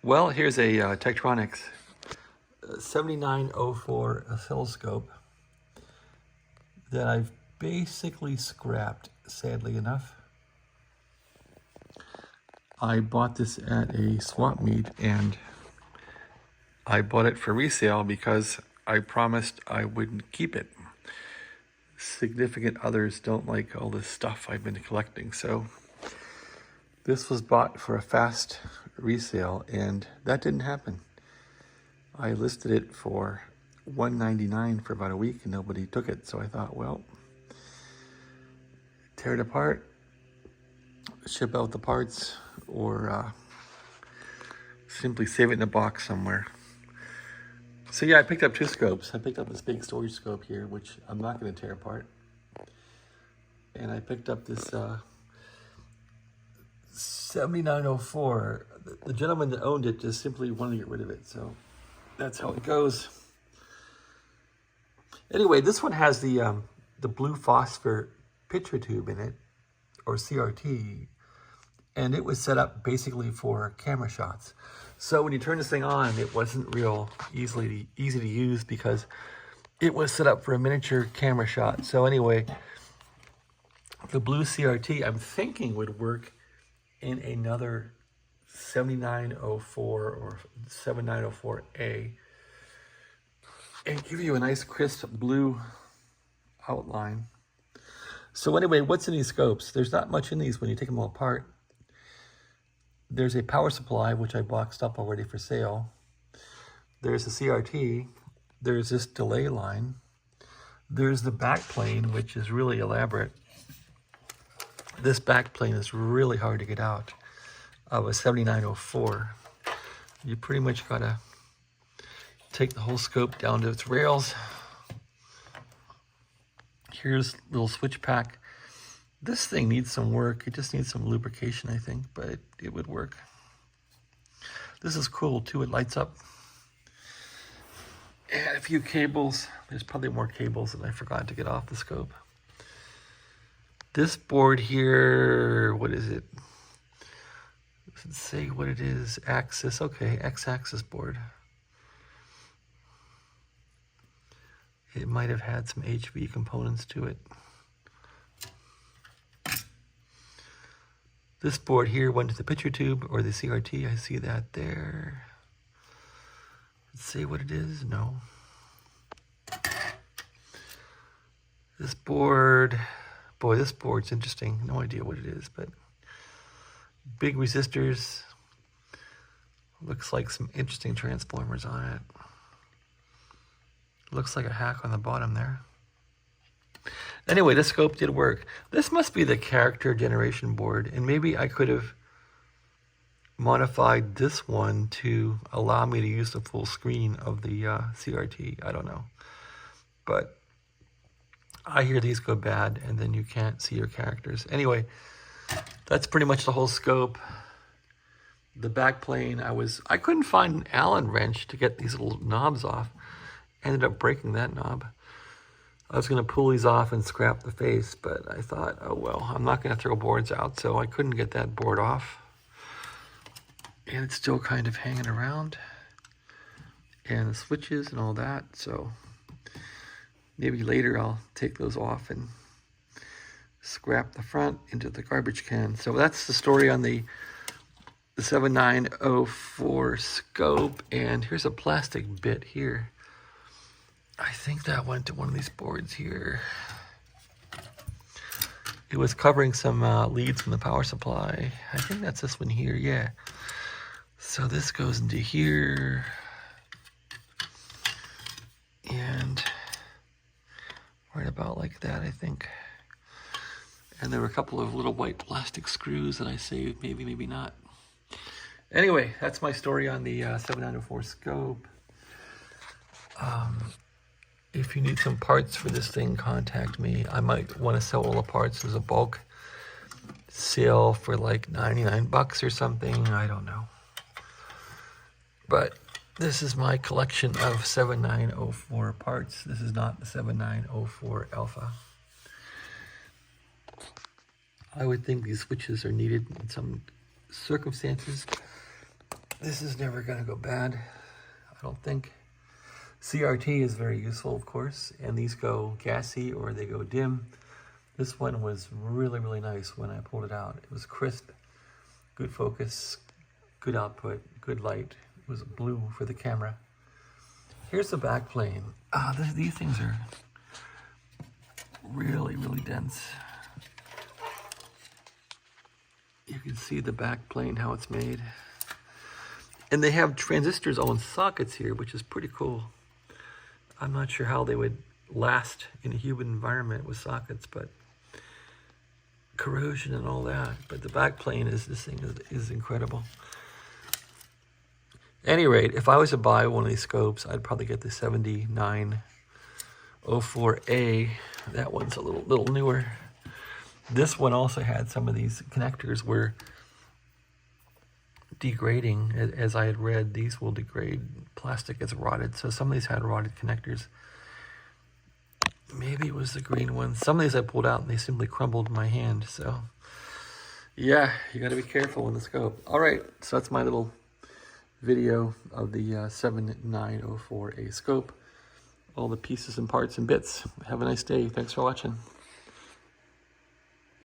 Well, here's a Tektronix 7904 oscilloscope that I've basically scrapped, sadly enough. I bought this at a swap meet, and I bought it for resale because I promised I wouldn't keep it. Significant others don't like all this stuff I've been collecting, so this was bought for a fast resale, and that didn't happen. I listed it for $199 for about a week and nobody took it, so I thought, well, tear it apart, ship out the parts, or simply save it in a box somewhere. So yeah, I picked up two scopes. I picked up this big storage scope here, which I'm not going to tear apart. And I picked up this 7904. The gentleman that owned it just simply wanted to get rid of it, so that's how it goes. Anyway, this one has the blue phosphor picture tube in it, or CRT, and it was set up basically for camera shots. So when you turn this thing on, it wasn't real easy to use because it was set up for a miniature camera shot. So anyway, the blue CRT I'm thinking would work in another 7904 or 7904A and give you a nice crisp blue outline. So anyway, what's in these scopes? There's not much in these when you take them all apart. There's a power supply, which I boxed up already for sale. There's a CRT. There's this delay line. There's the back plane, which is really elaborate. This back plane is really hard to get out of a 7904. You pretty much gotta take the whole scope down to its rails. Here's a little switch pack. This thing needs some work. It just needs some lubrication, I think, but it would work. This is cool too, it lights up. And a few cables. There's probably more cables that I forgot to get off the scope. This board here, what is it? Does it say what it is? Axis, okay, X-axis board. It might have had some HV components to it. This board here went to the picture tube or the CRT. I see that there. Let's see what it is. No. This board, boy, this board's interesting. No idea what it is, but big resistors. Looks like some interesting transformers on it. Looks like a hack on the bottom there. Anyway, this scope did work. This must be the character generation board, and maybe I could have modified this one to allow me to use the full screen of the CRT. I don't know. But I hear these go bad, and then you can't see your characters. Anyway, that's pretty much the whole scope. The back plane, I couldn't find an Allen wrench to get these little knobs off. Ended up breaking that knob. I was going to pull these off and scrap the face, but I thought, oh well, I'm not going to throw boards out, so I couldn't get that board off. And it's still kind of hanging around. And the switches and all that, so maybe later I'll take those off and scrap the front into the garbage can. So that's the story on the 7904 scope, and here's a plastic bit here. I think that went to one of these boards here. It was covering some leads from the power supply. I think that's this one here, yeah. So this goes into here. And right about like that, I think. And there were a couple of little white plastic screws that I saved, maybe, maybe not. Anyway, that's my story on the 7904 scope. If you need some parts for this thing, contact me. I might want to sell all the parts as a bulk sale for like 99 bucks or something. I don't know. But this is my collection of 7904 parts. This is not the 7904 Alpha. I would think these switches are needed in some circumstances. This is never going to go bad, I don't think. CRT is very useful, of course, and these go gassy or they go dim. This one was really, really nice when I pulled it out. It was crisp, good focus, good output, good light. It was blue for the camera. Here's the back plane. These things are really, really dense. You can see the back plane, how it's made. And they have transistors on sockets here, which is pretty cool. I'm not sure how they would last in a humid environment with sockets, but corrosion and all that. But the back plane is, this thing is incredible. At any rate, if I was to buy one of these scopes, I'd probably get the 7904A. That one's a little newer. This one also had some of these connectors were degrading. As I had read, these will degrade. Plastic gets rotted, so some of these had rotted connectors. Maybe it was the green one. Some of these I pulled out and they simply crumbled in my hand. So yeah, you got to be careful with the scope. All right, so that's my little video of the 7904A scope. All the pieces and parts and bits. Have a nice day. Thanks for watching.